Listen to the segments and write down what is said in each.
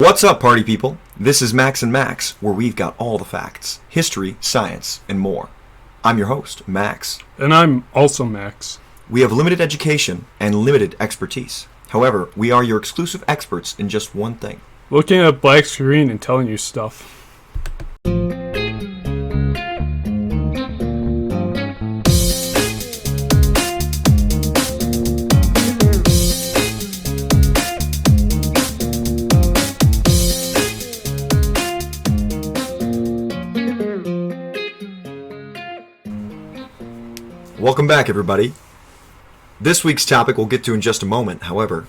What's up, party people? This is Max&Max, where we've got all the facts, history, science, and more. I'm your host, Max. And I'm also Max. We have limited education and limited expertise. However, we are your exclusive experts in just one thing. Looking at a black screen and telling you stuff. Welcome back, everybody. This week's topic we'll get to in just a moment. However,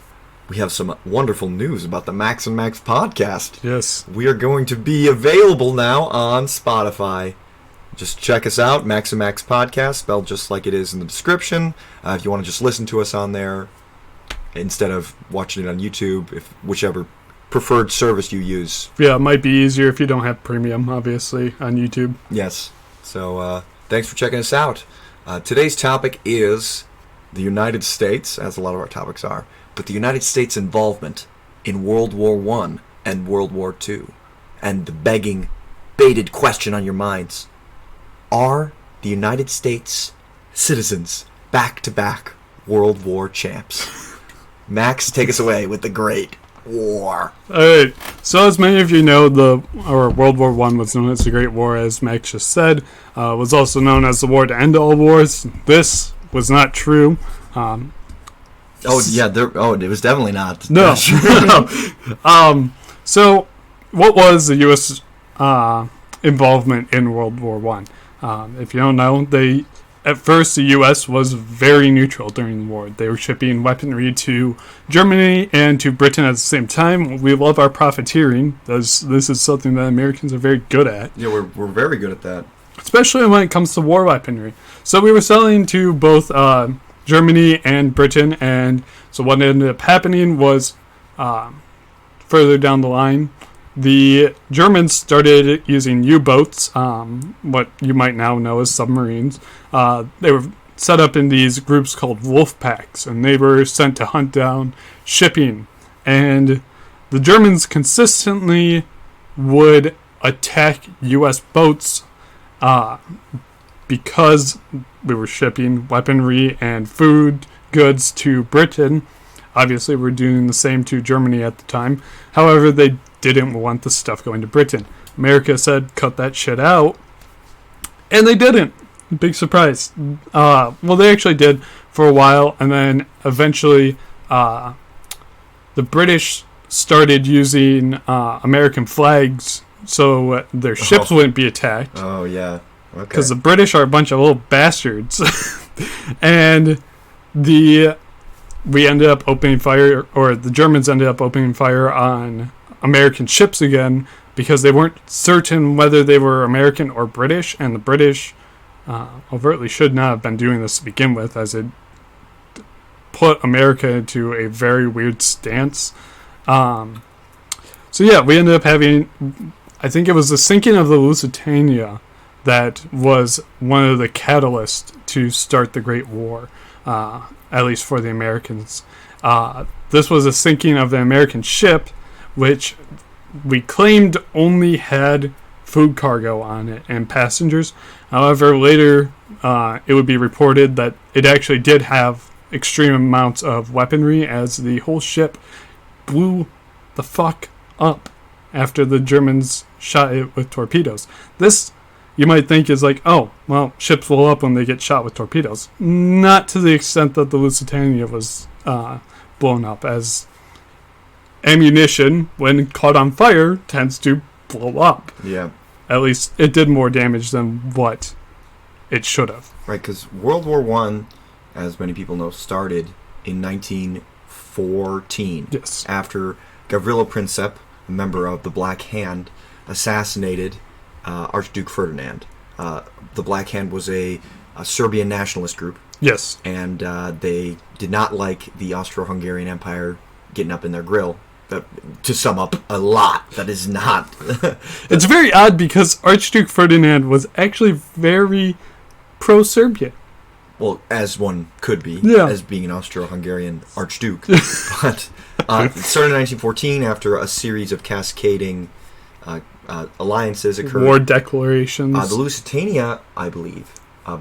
we have some wonderful news about the Max&Max podcast. Yes. We are going to be available now on Spotify. Just check us out, Max&Max podcast, spelled just like it is in the description. If you want to just listen to us on there instead of watching it on YouTube, if whichever preferred service you use. Yeah, it might be easier if you don't have premium, obviously, on YouTube. Yes. So, thanks for checking us out. Today's topic is the United States, as a lot of our topics are, but the United States' involvement in World War I and World War II. And the baited question on your minds, are the United States citizens back-to-back World War champs? Max, take us away with the Great War. Alright, so as many of you know, World War I was known as the Great War, as Max just said. Was also known as the war to end all wars. This was not true. It was definitely not. No. So, what was the U.S. Involvement in World War I? If you don't know, at first the U.S. was very neutral during the war. They were shipping weaponry to Germany and to Britain at the same time. We love our profiteering. This is something that Americans are very good at. Yeah, we're very good at that. Especially when it comes to war weaponry. So we were selling to both Germany and Britain, and so what ended up happening was further down the line, the Germans started using U-boats, what you might now know as submarines. They were set up in these groups called wolf packs, and they were sent to hunt down shipping. And the Germans consistently would attack U.S. boats because we were shipping weaponry and food goods to Britain. Obviously, we're doing the same to Germany at the time. However, they didn't want the stuff going to Britain. America said, cut that shit out. And they didn't. Big surprise. They actually did for a while, and then eventually the British started using American flags so their ships wouldn't be attacked. Oh, yeah. Okay. Because the British are a bunch of little bastards. And we ended up opening fire, or the Germans ended up opening fire on American ships again because they weren't certain whether they were American or British, and the British overtly should not have been doing this to begin with, as it put America into a very weird stance. We ended up having, I think it was the sinking of the Lusitania that was one of the catalysts to start the Great War, at least for the Americans. This was a sinking of the American ship, which we claimed only had food cargo on it and passengers. However, later it would be reported that it actually did have extreme amounts of weaponry, as the whole ship blew the fuck up after the Germans shot it with torpedoes. This, you might think, is like, oh, well, ships blow up when they get shot with torpedoes. Not to the extent that the Lusitania was blown up, as ammunition, when caught on fire, tends to blow up. Yeah. At least it did more damage than what it should have. Right, because World War I, as many people know, started in 1914. Yes. After Gavrilo Princip, a member of the Black Hand, assassinated Archduke Ferdinand. The Black Hand was a Serbian nationalist group. Yes. And they did not like the Austro-Hungarian Empire getting up in their grill. To sum up a lot, that is not... It's very odd because Archduke Ferdinand was actually very pro-Serbia. Well, as one could be, yeah, as being an Austro-Hungarian Archduke. But It started in 1914 after a series of cascading alliances occurred. War declarations. The Lusitania, I believe,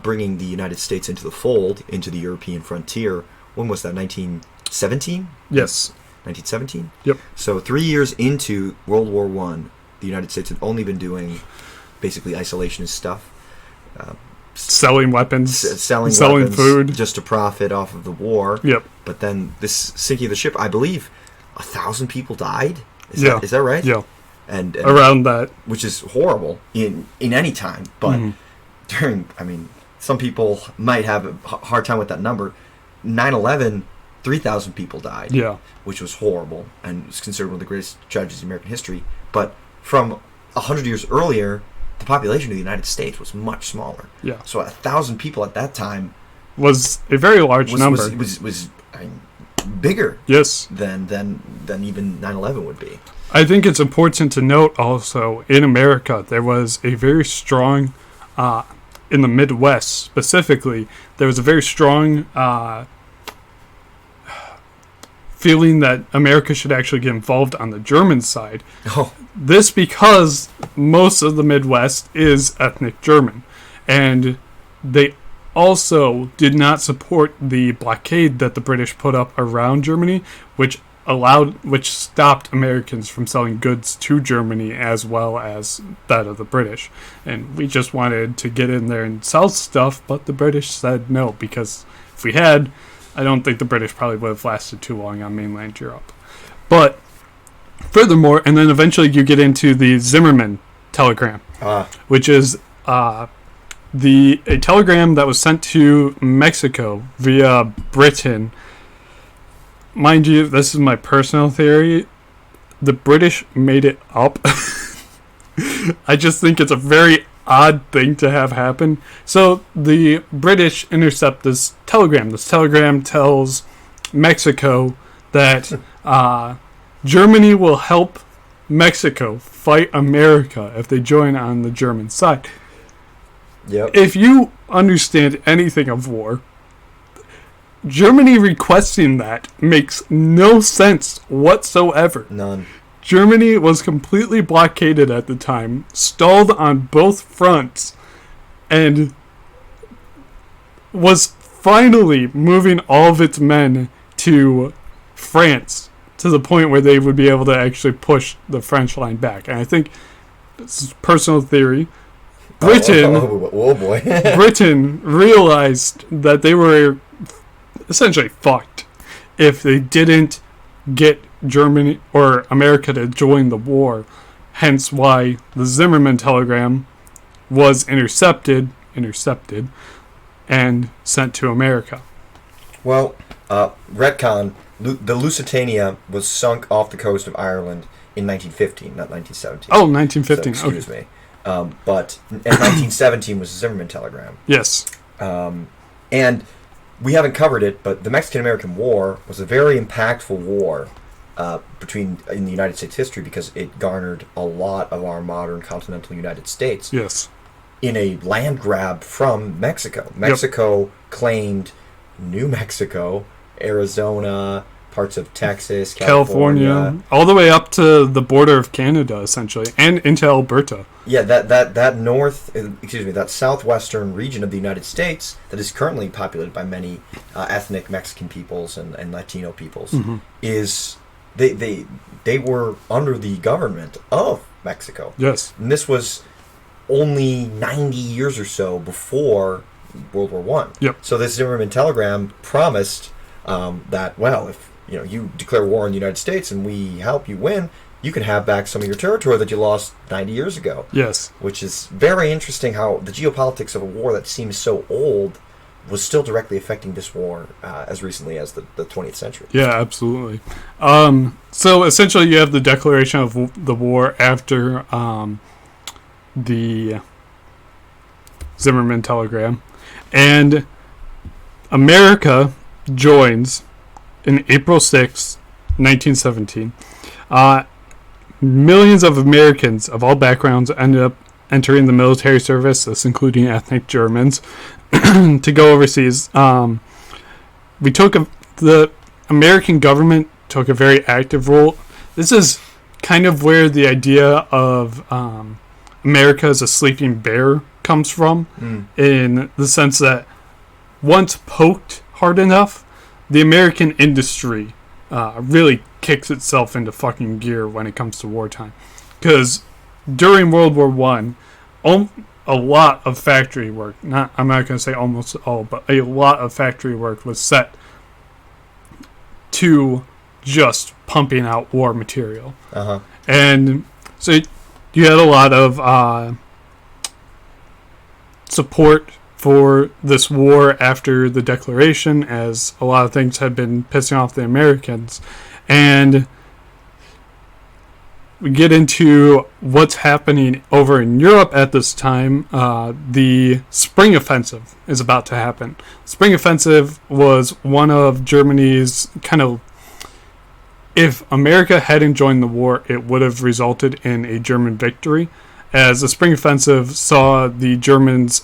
bringing the United States into the fold, into the European frontier. When was that, 1917? Yes. 1917? Yep. So 3 years into World War I, the United States had only been doing basically isolationist stuff. Selling weapons. Selling weapons food. just to profit off of the war. Yep. But then this sinking of the ship, I believe 1,000 people died. Is that right? Yeah. And around that, which is horrible in any time, but during, some people might have a hard time with that number. 9/11, 3,000 people died. Yeah. Which was horrible and was considered one of the greatest tragedies in American history. But from 100 years earlier, the population of the United States was much smaller. Yeah. So 1,000 people at that time was a very large number. Was bigger. Yes. Than even 9/11 would be. I think it's important to note also, in America, there was a very strong, in the Midwest specifically, there was a very strong feeling that America should actually get involved on the German side. Oh. This because most of the Midwest is ethnic German. And they also did not support the blockade that the British put up around Germany, which stopped Americans from selling goods to Germany as well as that of the British. And we just wanted to get in there and sell stuff, but the British said no, because if we had, I don't think the British probably would have lasted too long on mainland Europe. But furthermore, and then eventually you get into the Zimmermann telegram, which is a telegram that was sent to Mexico via Britain. Mind you, this is my personal theory. The British made it up. I just think it's a very odd thing to have happen. So the British intercept this telegram. This telegram tells Mexico that Germany will help Mexico fight America if they join on the German side. Yep. If you understand anything of war, Germany requesting that makes no sense whatsoever. None. Germany was completely blockaded at the time, stalled on both fronts, and was finally moving all of its men to France to the point where they would be able to actually push the French line back. And I think, this is personal theory, Britain, oh boy. Britain realized that they were essentially fucked if they didn't get Germany or America to join the war. Hence why the Zimmermann telegram was intercepted and sent to America. Well, retcon, the Lusitania was sunk off the coast of Ireland in 1915, not 1917. Oh, 1915. So, excuse me. But in 1917 was the Zimmermann telegram. Yes. And we haven't covered it, but the Mexican-American War was a very impactful war in the United States history because it garnered a lot of our modern continental United States. Yes. In a land grab from Mexico. Mexico claimed New Mexico, Arizona, parts of Texas, California, all the way up to the border of Canada, essentially, and into Alberta. Yeah, that southwestern region of the United States that is currently populated by many ethnic Mexican peoples and Latino peoples is they were under the government of Mexico. Yes, and this was only 90 years or so before World War One. Yep. So this Zimmermann telegram promised that, well, if you declare war on the United States and we help you win, you can have back some of your territory that you lost 90 years ago. Yes. Which is very interesting how the geopolitics of a war that seems so old was still directly affecting this war as recently as the 20th century. Yeah, absolutely. So essentially you have the declaration of the war after the Zimmermann telegram. And America joins in April 6, 1917. Millions of Americans of all backgrounds ended up entering the military service, this including ethnic Germans, to go overseas. The American government took a very active role. This is kind of where the idea of America as a sleeping bear comes from, in the sense that once poked hard enough, the American industry really kicks itself into fucking gear when it comes to wartime. Because during World War One, a lot of factory work, I'm not going to say almost all, but a lot of factory work was set to just pumping out war material. And so you had a lot of support for this war after the declaration, as a lot of things had been pissing off the Americans. And we get into what's happening over in Europe at this time. The Spring Offensive is about to happen. Spring Offensive was one of Germany's kind of... If America hadn't joined the war, it would have resulted in a German victory, as the Spring Offensive saw the Germans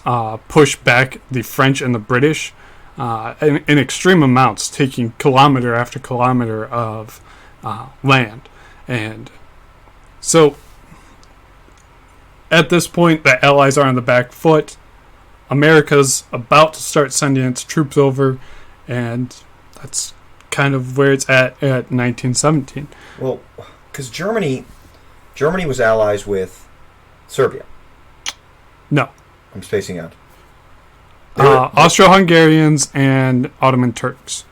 push back the French and the British in extreme amounts, taking kilometer after kilometer of land. And so, at this point, the Allies are on the back foot. America's about to start sending its troops over, and that's kind of where it's at 1917. Well, because Germany was allies with Serbia. No. I'm spacing out. Austro-Hungarians and Ottoman Turks.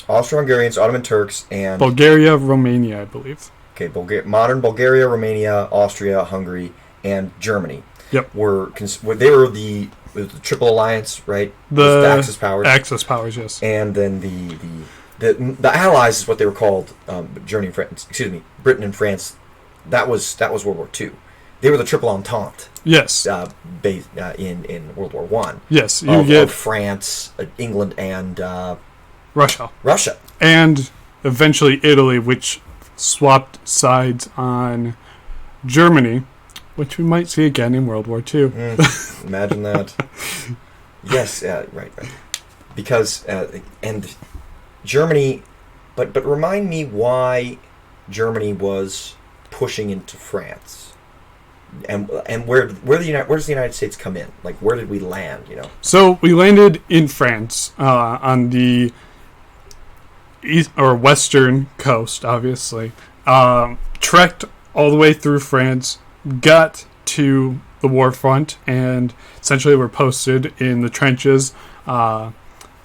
Austro-Hungarians, Ottoman Turks, and... Bulgaria, Romania, I believe. Okay, modern Bulgaria, Romania, Austria, Hungary, and Germany. Yep. They were the Triple Alliance, right? The Axis powers. Axis powers, yes. And then the Allies is what they were called. Germany and France. Excuse me, Britain and France. That was World War II. They were the Triple Entente. Yes. Based in World War One. Yes, you of get France, England, and Russia. Russia, and eventually Italy, which swapped sides on Germany, which we might see again in World War II. Imagine that. Yes, right. Because and Germany, but remind me why Germany was pushing into France. And where does the United States come in? Like, where did we land? So we landed in France on the east or western coast, obviously. Trekked all the way through France, got to the war front, and essentially were posted in the trenches. The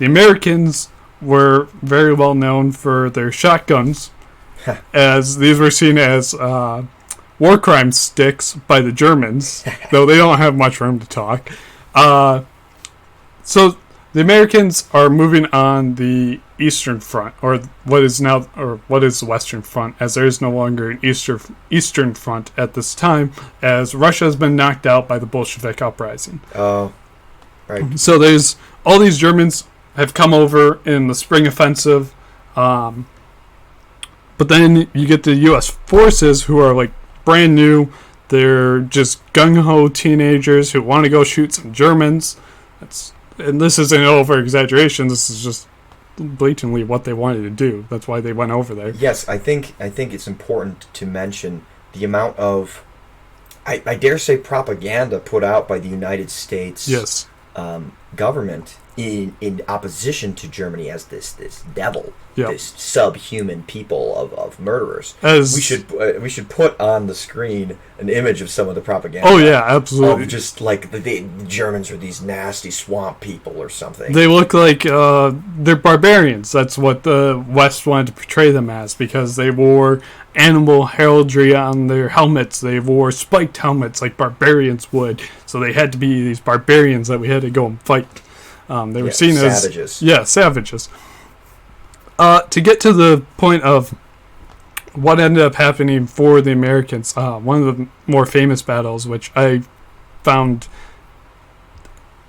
Americans were very well known for their shotguns, as these were seen as war crime sticks by the Germans, though they don't have much room to talk. So the Americans are moving on the Eastern Front, or what is the Western Front, as there is no longer an Eastern Front at this time, as Russia has been knocked out by the Bolshevik uprising. Oh, right. So there's all these Germans have come over in the Spring Offensive, but then you get the U.S. forces who are like brand new. They're just gung-ho teenagers who want to go shoot some Germans. And this isn't over-exaggeration. This is just blatantly what they wanted to do. That's why they went over there. Yes, I think it's important to mention the amount of, I dare say, propaganda put out by the United States government in opposition to Germany as this devil, this subhuman people of murderers. We should put on the screen an image of some of the propaganda. Oh yeah, absolutely. Of just like the Germans are these nasty swamp people or something. They look like they're barbarians. That's what the West wanted to portray them as, because they wore animal heraldry on their helmets. They wore spiked helmets like barbarians would. So they had to be these barbarians that we had to go and fight. They were seen savages. as savages. To get to the point of what ended up happening for the Americans, one of the more famous battles, which I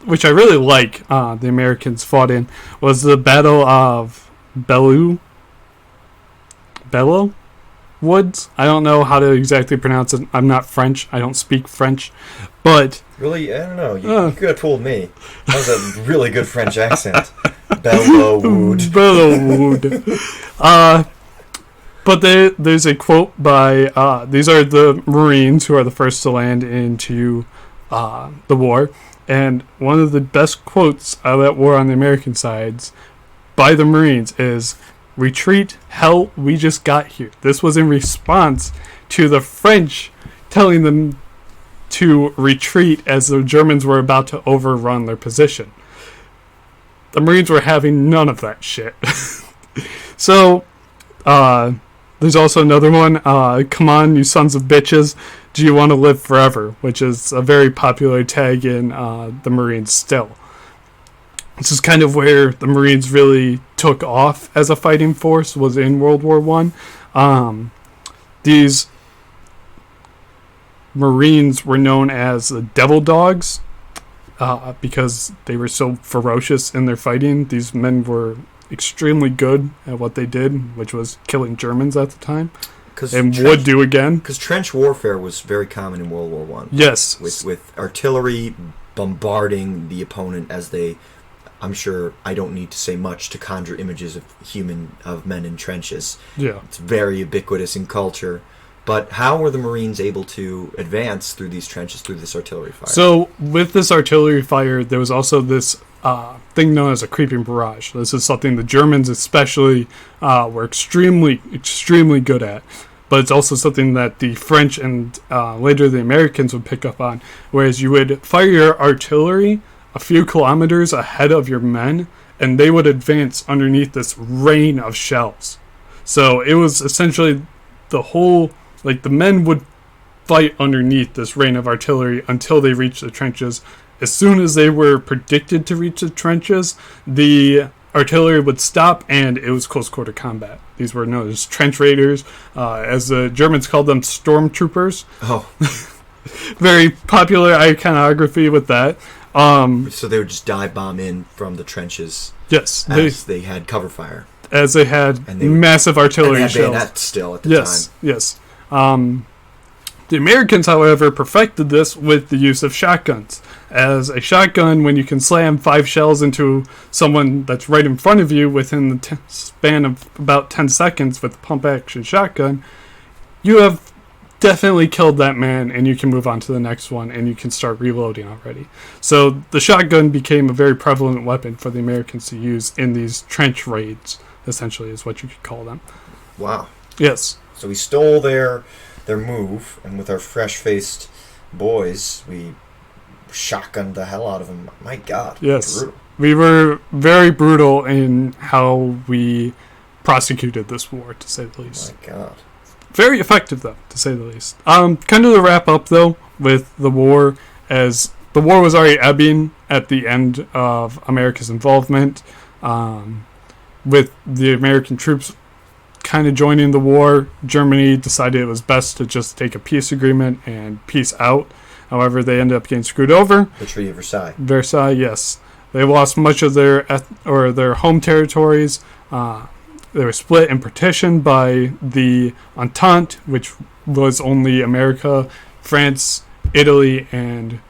really like, the Americans fought in, was the Battle of Belleau Woods. I don't know how to exactly pronounce it. I'm not French. I don't speak French, but really, I don't know. You could have fooled me. That was a really good French accent. Belleau Wood. But there's a quote by these are the Marines who are the first to land into the war, and one of the best quotes of that war on the American sides by the Marines is, "Retreat, hell, we just got here." This was in response to the French telling them to retreat as the Germans were about to overrun their position. The Marines were having none of that shit. So, there's also another one, "Come on, you sons of bitches, do you want to live forever?" which is a very popular tag in the Marines still. This is kind of where the Marines really took off as a fighting force, was in World War I. These Marines were known as the Devil Dogs because they were so ferocious in their fighting. These men were extremely good at what they did, which was killing Germans at the time, and would do again. Because trench warfare was very common in World War One. Yes. With artillery bombarding the opponent as they... I'm sure I don't need to say much to conjure images of men in trenches. Yeah. It's very ubiquitous in culture. But how were the Marines able to advance through these trenches, through this artillery fire? So, with this artillery fire, there was also this thing known as a creeping barrage. This is something the Germans especially were extremely, extremely good at. But it's also something that the French and later the Americans would pick up on. Whereas you would fire your artillery a few kilometers ahead of your men, and they would advance underneath this rain of shells. So it was essentially the whole... Like, the men would fight underneath this rain of artillery until they reached the trenches. As soon as they were predicted to reach the trenches, the artillery would stop, and it was close quarter combat. These were known as trench raiders, as the Germans called them, stormtroopers. Oh. Very popular iconography with that. So they would just dive bomb in from the trenches. Yes. As they had cover fire. As they had massive artillery and they had shells. bayonets still at the time. Yes. The Americans, however, perfected this with the use of shotguns. As a shotgun, when you can slam 5 shells into someone that's right in front of you within the span of about 10 seconds with a pump-action shotgun, you have definitely killed that man, and you can move on to the next one, and you can start reloading already. So the shotgun became a very prevalent weapon for the Americans to use in these trench raids, essentially, is what you could call them. Wow. Yes. So we stole their move, and with our fresh-faced boys, we shotgunned the hell out of them. My God. Yes. Brutal. We were very brutal in how we prosecuted this war, to say the least. My God. Very effective, though, to say the least. Kind of to wrap up, though, with the war, as the war was already ebbing at the end of America's involvement, with the American troops kind of joining the war. Germany decided it was best to just take a peace agreement and peace out. However, they ended up getting screwed over. The Treaty of Versailles. Versailles, yes. They lost much of their home territories. They were split and partitioned by the Entente, which was only America, France, Italy, and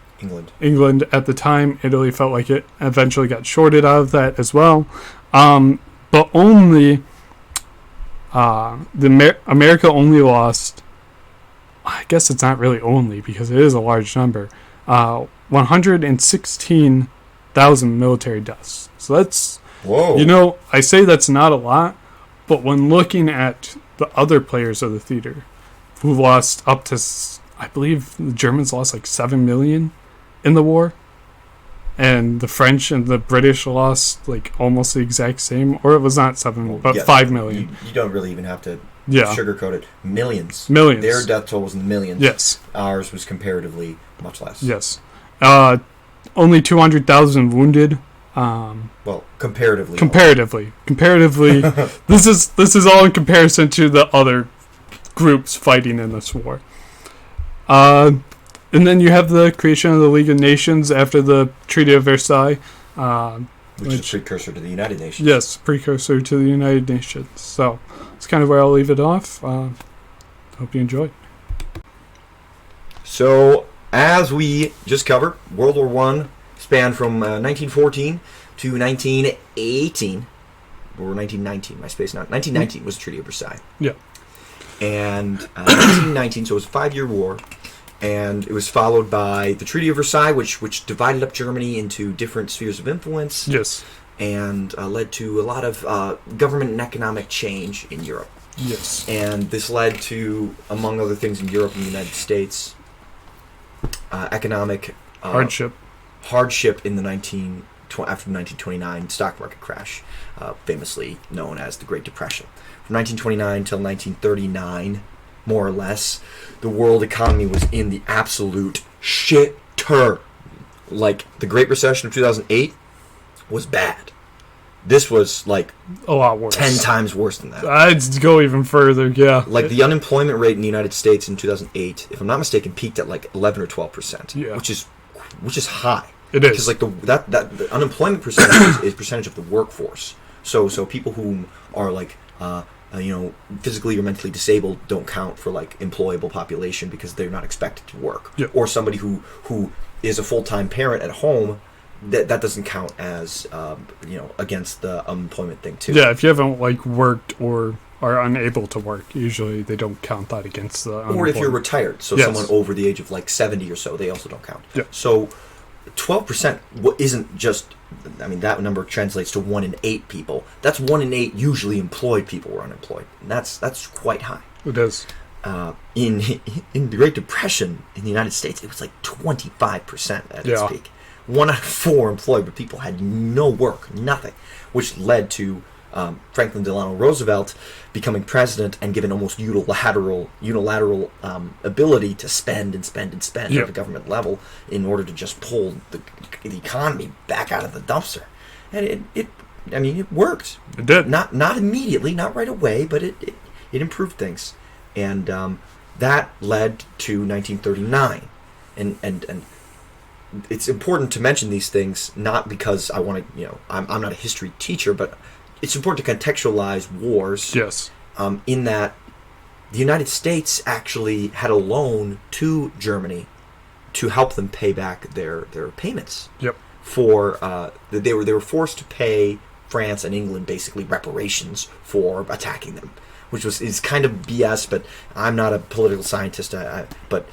England at the time. Italy felt like it eventually got shorted out of that as well. But only... America only lost, I guess it's not really only because it is a large number, 116,000 military deaths. So that's, whoa. I say that's not a lot, but when looking at the other players of the theater who lost up to, I believe the Germans lost like 7 million in the war. And the French and the British lost like almost the exact same, or it was not 7, but 5 million. You don't really even have to sugarcoat it. Millions. Their death toll was in the millions. Yes. Ours was comparatively much less. Yes. Only 200,000 wounded. Well, comparatively. Comparatively, this is all in comparison to the other groups fighting in this war. And then you have the creation of the League of Nations after the Treaty of Versailles. Which is precursor to the United Nations. Yes, precursor to the United Nations. So, that's kind of where I'll leave it off. Hope you enjoyed. So, as we just covered, World War I spanned from 1914 to 1918. Or 1919, my space now. 1919 was the Treaty of Versailles. Yeah. and 1919. So it was a 5-year war, and it was followed by the Treaty of Versailles, which divided up Germany into different spheres of influence. Yes. And led to a lot of government and economic change in Europe. Yes. And this led to, among other things, in Europe and the United States, economic hardship in the after the 1929 stock market crash, famously known as the Great Depression. From 1929 till 1939, more or less, the world economy was in the absolute shitter. Like, the Great Recession of 2008 was bad. This was like a lot worse. 10 times worse than that. I'd go even further, yeah. Like, the unemployment rate in the United States in 2008, if I'm not mistaken, peaked at like 11 or 12%, yeah. which is high. It is. Because like the unemployment percentage is percentage of the workforce. So people who are like physically or mentally disabled don't count for like employable population because they're not expected to work. Yeah. Or somebody who is a full-time parent at home, that doesn't count as against the unemployment thing too. Yeah, if you haven't like worked or are unable to work, usually they don't count that against the unemployment. Or if you're retired, so yes. someone over the age of like 70 or so, they also don't count. Yeah. So 12% isn't just, I mean, that number translates to 1 in 8 people. That's 1 in 8 usually employed people were unemployed. And that's quite high. It is. In the Great Depression in the United States, it was like 25% at its peak. 1 out of 4 employed, but people had no work, nothing, which led to Franklin Delano Roosevelt becoming president and given almost unilateral ability to spend at the government level in order to just pull the economy back out of the dumpster. And it worked. It did. Not immediately, not right away, but it improved things. And that led to 1939. And it's important to mention these things, not because I want to, I'm not a history teacher, but it's important to contextualize wars. Yes. In that the United States actually had a loan to Germany to help them pay back their payments. Yep. For they were forced to pay France and England basically reparations for attacking them, which is kind of BS. But I'm not a political scientist. But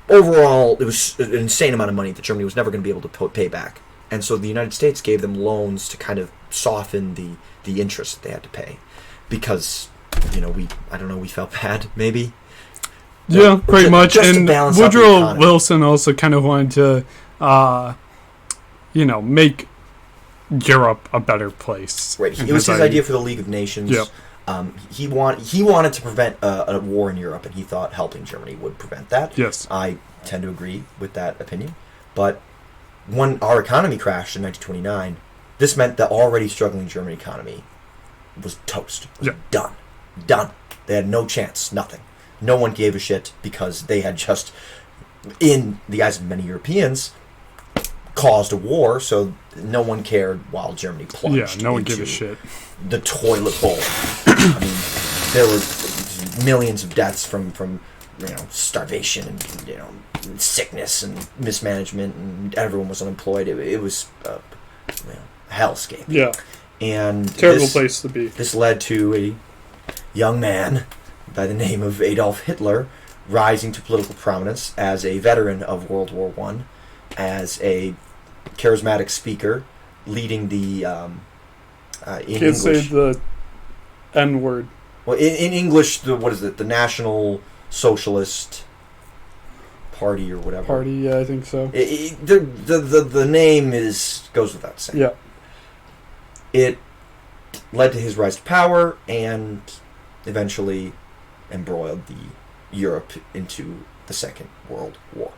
overall, it was an insane amount of money that Germany was never going to be able to pay back. And so the United States gave them loans to kind of soften the interest that they had to pay, because we felt bad maybe. Yeah, pretty much. And Woodrow Wilson also kind of wanted to, make Europe a better place. Right. It was his idea for the League of Nations. Yep. He wanted to prevent a war in Europe, and he thought helping Germany would prevent that. Yes. I tend to agree with that opinion. But when our economy crashed in 1929, this meant the already struggling German economy was toast. It was done. They had no chance, nothing. No one gave a shit because they had just, in the eyes of many Europeans, caused a war, so no one cared while Germany plunged. Yeah, no one gave a shit. The toilet bowl. I mean, there were millions of deaths from starvation and sickness and mismanagement, and everyone was unemployed. It was a hellscape. Yeah. And terrible place to be. This led to a young man by the name of Adolf Hitler rising to political prominence as a veteran of World War I, as a charismatic speaker, leading the Can't English. Say the N word. Well, in English, the National Socialist Party or whatever. Party, yeah, I think so. The name goes without saying. Yeah. It led to his rise to power and eventually embroiled Europe into the Second World War.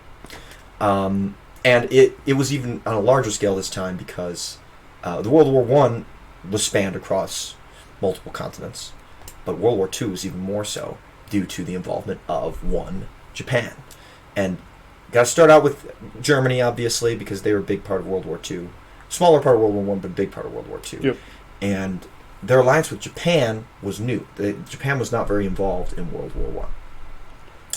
And it was even on a larger scale this time because the World War I was spanned across multiple continents, but World War II was even more so due to the involvement of Japan. And got to start out with Germany, obviously, because they were a big part of World War II. Smaller part of World War I, but a big part of World War II. Yep. And their alliance with Japan was new. Japan was not very involved in World War I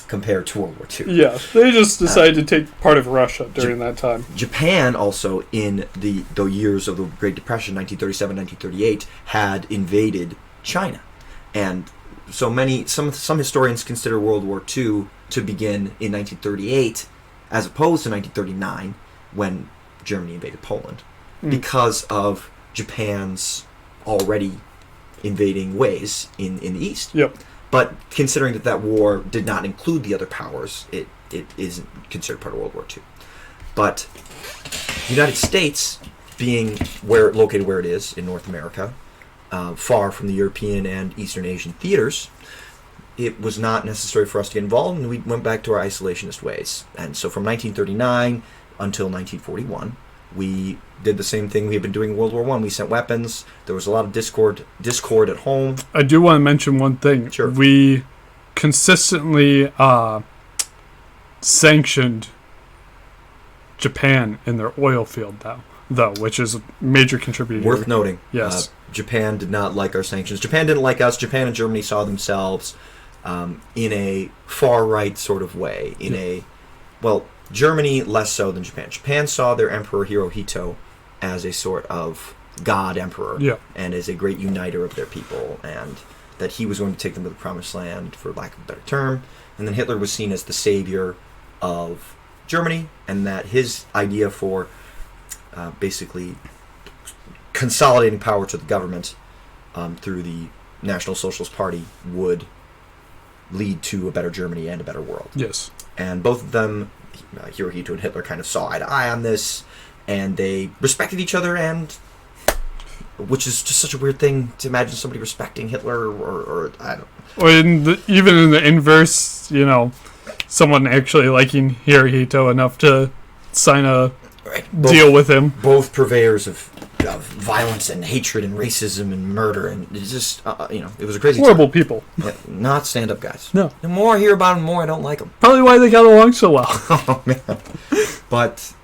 compared to World War II. Yeah, they just decided to take part of Russia during that time. Japan also, in the years of the Great Depression, 1937, 1938, had invaded China. And some historians consider World War II to begin in 1938, as opposed to 1939 when Germany invaded Poland, because of Japan's already invading ways in the east. Yep. But considering that war did not include the other powers, it isn't considered part of World War II. But the United States, being located where it is in North America, far from the European and Eastern Asian theaters, it was not necessary for us to get involved, and we went back to our isolationist ways. And so from 1939 until 1941, we did the same thing we had been doing in World War I. We sent weapons. There was a lot of discord at home. I do want to mention one thing. Sure. We consistently sanctioned Japan in their oil field, though, which is a major contributor. Worth noting. Yes. Japan did not like our sanctions. Japan didn't like us. Japan and Germany saw themselves in a far-right sort of way. Germany less so than Japan. Japan saw their emperor Hirohito as a sort of god emperor, and as a great uniter of their people, and that he was going to take them to the promised land, for lack of a better term. And then Hitler was seen as the savior of Germany, and that his idea for basically consolidating power to the government through the National Socialist Party would lead to a better Germany and a better world. Yes. And both of them, Hirohito and Hitler, kind of saw eye to eye on this, and they respected each other, and which is just such a weird thing to imagine somebody respecting Hitler, or I don't know. Or even in the inverse, someone actually liking Hirohito enough to sign a deal with him. Both purveyors of violence and hatred and racism and murder, and it's just it was a crazy horrible time. People. Yeah, not stand-up guys. No. The more I hear about them, the more I don't like them. Probably why they got along so well. Oh man! But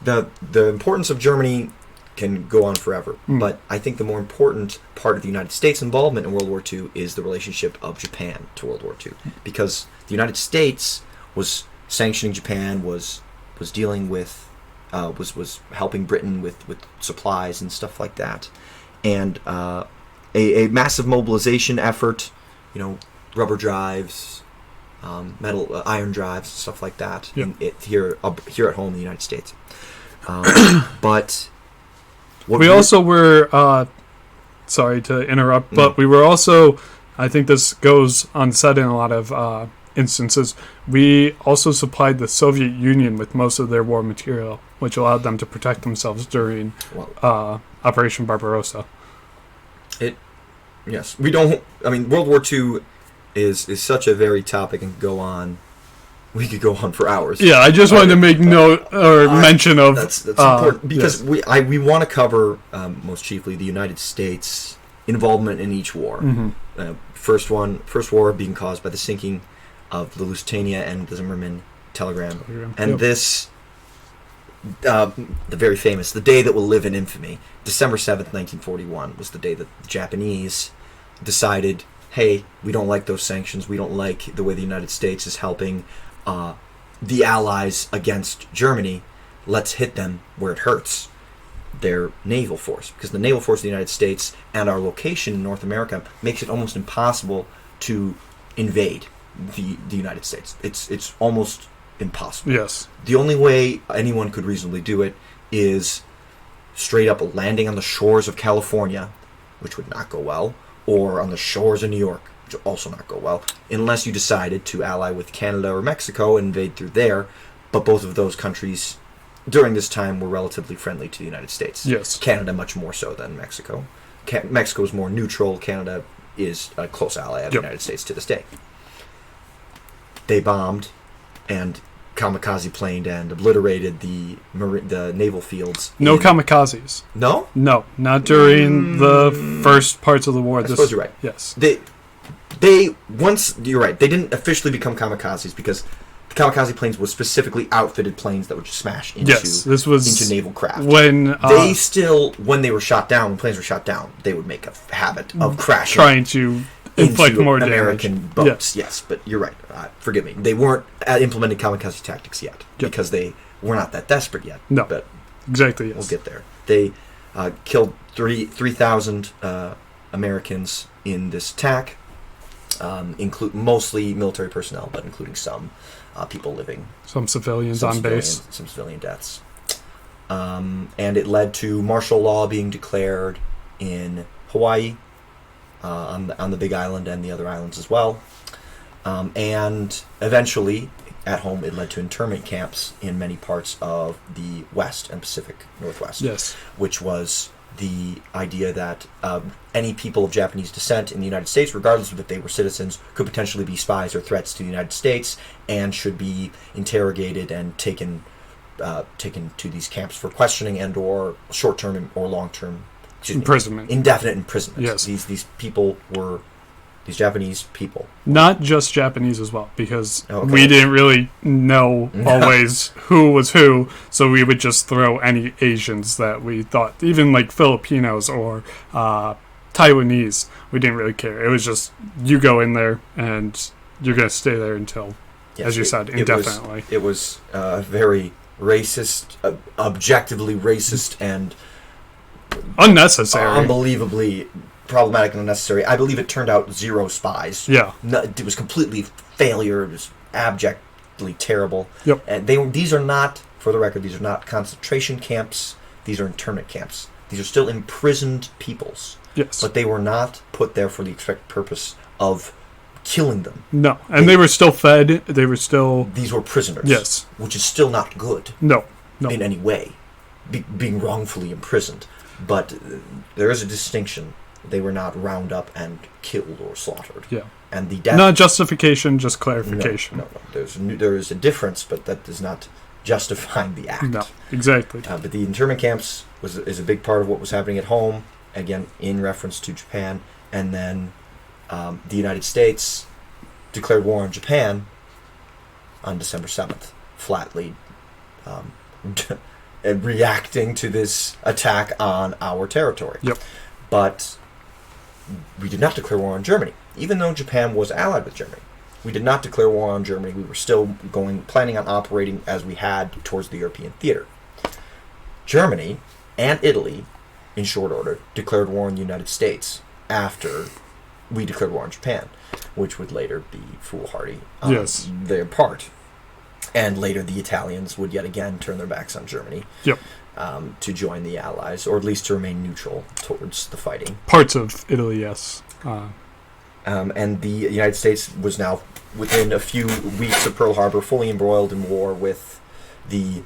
the importance of Germany can go on forever. But I think the more important part of the United States' involvement in World War II is the relationship of Japan to World War II, because the United States was sanctioning Japan, was dealing with. Was helping Britain with supplies and stuff like that, and a massive mobilization effort, rubber drives, iron drives, stuff like that. Here at home in the United States. But we also were sorry to interrupt, but we were also, I think this goes unsaid in a lot of instances, we also supplied the Soviet Union with most of their war material, which allowed them to protect themselves during Operation Barbarossa. Yes. We don't... I mean, World War II is such a varied topic and go on... We could go on for hours. Yeah, I just wanted to make note or mention of... That's important, because we want to cover, most chiefly, the United States' involvement in each war. First war being caused by the sinking of the Lusitania and the Zimmermann telegram. And this, the very famous, the day that will live in infamy, December 7th, 1941, was the day that the Japanese decided, hey, we don't like those sanctions, we don't like the way the United States is helping the Allies against Germany, let's hit them where it hurts, their naval force. Because the naval force of the United States and our location in North America makes it almost impossible to invade the United States. It's almost impossible. Yes. The only way anyone could reasonably do it is straight up landing on the shores of California, which would not go well, or on the shores of New York, which would also not go well, unless you decided to ally with Canada or Mexico and invade through there. But both of those countries during this time were relatively friendly to the United States. Yes. Canada much more so than Mexico. Mexico is more neutral. Canada is a close ally of the United States to this day. They bombed and kamikaze planed and obliterated the naval fields. No kamikazes. No? No, not during the first parts of the war. I suppose you're right. Yes. You're right, they didn't officially become kamikazes because the kamikaze planes were specifically outfitted planes that would just smash into, into naval craft. When they were shot down, when planes were shot down, they would make a habit of crashing. Trying to inflict more American damage. boats, yes, but you're right. Forgive me. They weren't implementing kamikaze tactics yet because they were not that desperate yet. No, but exactly. Yes. We'll get there. They killed 3,000 Americans in this attack, include mostly military personnel, but including some people living. Some civilians on base. Some civilian deaths. And it led to martial law being declared in Hawaii, on the Big Island and the other islands as well. And eventually, at home, it led to internment camps in many parts of the West and Pacific Northwest. Yes. Which was the idea that any people of Japanese descent in the United States, regardless of if they were citizens, could potentially be spies or threats to the United States and should be interrogated and taken to these camps for questioning and or short-term or long-term imprisonment. Indefinite imprisonment. Yes. These people were... These Japanese people. Not just Japanese as well, because we didn't really know always who was who, so we would just throw any Asians that we thought, even like Filipinos or Taiwanese, we didn't really care. It was just, you go in there and you're going to stay there until, as you said, indefinitely. It was very racist, objectively racist, and unnecessary. Unbelievably problematic and unnecessary. I believe it turned out 0 spies. Yeah. It was completely failure. It was abjectly terrible. Yep. And these are not, for the record, these are not concentration camps. These are internment camps. These are still imprisoned peoples. Yes. But they were not put there for the expected purpose of killing them. No. And they were still fed. They were still... These were prisoners. Yes. Which is still not good. No. In any way. Being wrongfully imprisoned. But there is a distinction. They were not round up and killed or slaughtered. Yeah. And the death... Not justification, just clarification. No. There is a difference, but that does not justify the act. No, exactly. But the internment camps is a big part of what was happening at home, again, in reference to Japan. And then the United States declared war on Japan on December 7th, flatly reacting to this attack on our territory. Yep. But we did not declare war on Germany, even though Japan was allied with Germany. We did not declare war on Germany. We were still planning on operating as we had towards the European theater. Germany and Italy, in short order, declared war on the United States after we declared war on Japan, which would later be foolhardy on their part. And later the Italians would yet again turn their backs on Germany. Yep. To join the Allies, or at least to remain neutral towards the fighting. Parts of Italy, yes. And the United States was now, within a few weeks of Pearl Harbor, fully embroiled in war with the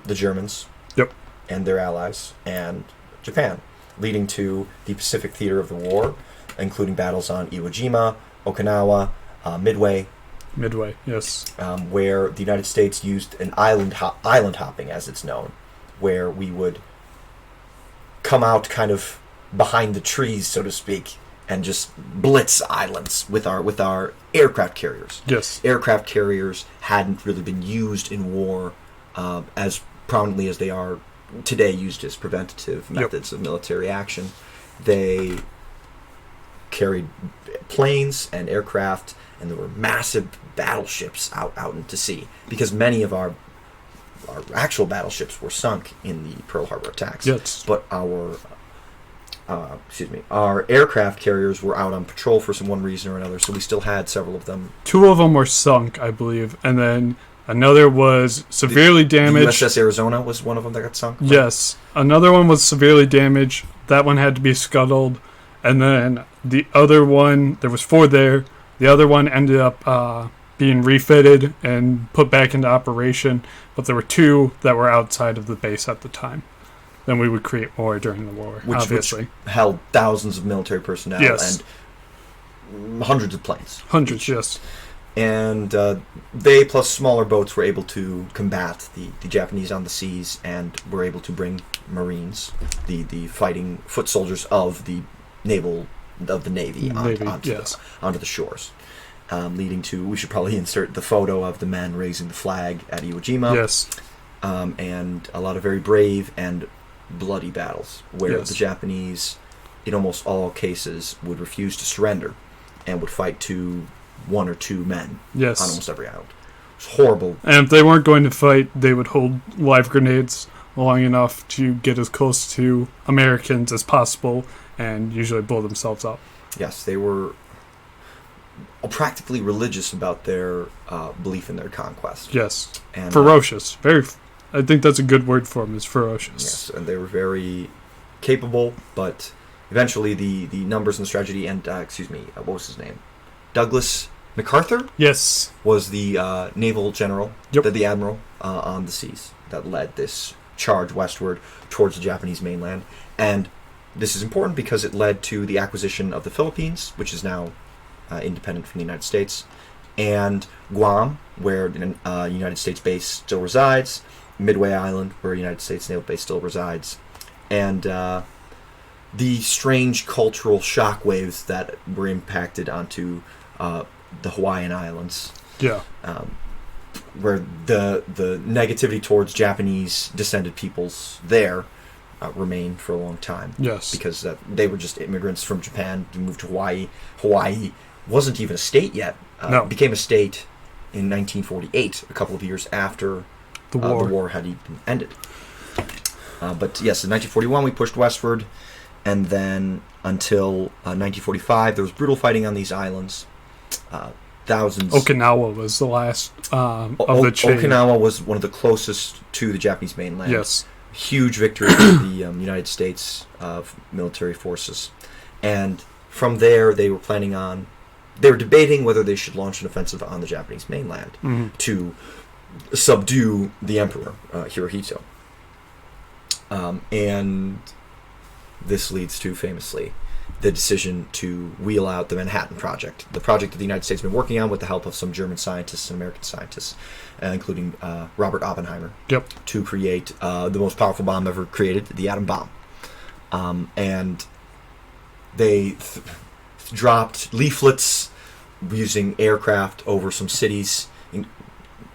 Germans. Yep. And their allies, and Japan, leading to the Pacific theater of the war, including battles on Iwo Jima, Okinawa, Midway, yes. Where the United States used an island hopping, as it's known, where we would come out kind of behind the trees, so to speak, and just blitz islands with our aircraft carriers. Yes. Aircraft carriers hadn't really been used in war as prominently as they are today, used as preventative methods of military action. They carried planes and aircraft, and there were massive battleships out into sea, because many of our actual battleships were sunk in the Pearl Harbor attacks. Yes. But our aircraft carriers were out on patrol for one reason or another, so we still had several of them. 2 of them were sunk, I believe, and then another was severely damaged. The USS Arizona was one of them that got sunk? Yes. Another one was severely damaged. That one had to be scuttled. And then the other one, there was 4 there. The other one ended up being refitted and put back into operation, but there were 2 that were outside of the base at the time. Then we would create more during the war, obviously. Which held thousands of military personnel and hundreds of planes. Hundreds, yes. And they, plus smaller boats, were able to combat the Japanese on the seas, and were able to bring Marines, the fighting foot soldiers of the Navy onto the shores. Leading to, we should probably insert the photo of the men raising the flag at Iwo Jima. Yes. And a lot of very brave and bloody battles, where the Japanese, in almost all cases, would refuse to surrender and would fight to 1 or 2 men on almost every island. It was horrible. And if they weren't going to fight, they would hold live grenades long enough to get as close to Americans as possible and usually blow themselves up. Yes, they were practically religious about their belief in their conquest. Yes. And, ferocious. I think that's a good word for them, is ferocious. Yes, and they were very capable, but eventually the numbers and the strategy, and, what was his name? Douglas MacArthur? Yes. Was the naval general, Yep. the admiral on the seas that led this charge westward towards the Japanese mainland. And this is important because it led to the acquisition of the Philippines, which is now independent from the United States, and Guam, where a United States base still resides, Midway Island, where a United States naval base still resides, and the strange cultural shockwaves that were impacted onto the Hawaiian Islands. Yeah. Where the negativity towards Japanese descended peoples there remained for a long time. Yes. Because they were just immigrants from Japan who moved to Hawaii. Hawaii wasn't even a state yet. No. It became a state in 1948, a couple of years after the war had even ended. But yes, in 1941 we pushed westward, and then until 1945 there was brutal fighting on these islands. Thousands. Okinawa was the last of the chain. Okinawa was one of the closest to the Japanese mainland. Yes. Huge victory for the United States military forces. And from there, they were debating whether they should launch an offensive on the Japanese mainland to subdue the emperor, Hirohito. And this leads to, famously, the decision to wheel out the Manhattan Project, the project that the United States has been working on with the help of some German scientists and American scientists, including Robert Oppenheimer, to create the most powerful bomb ever created, the atom bomb. And they dropped leaflets using aircraft over some cities,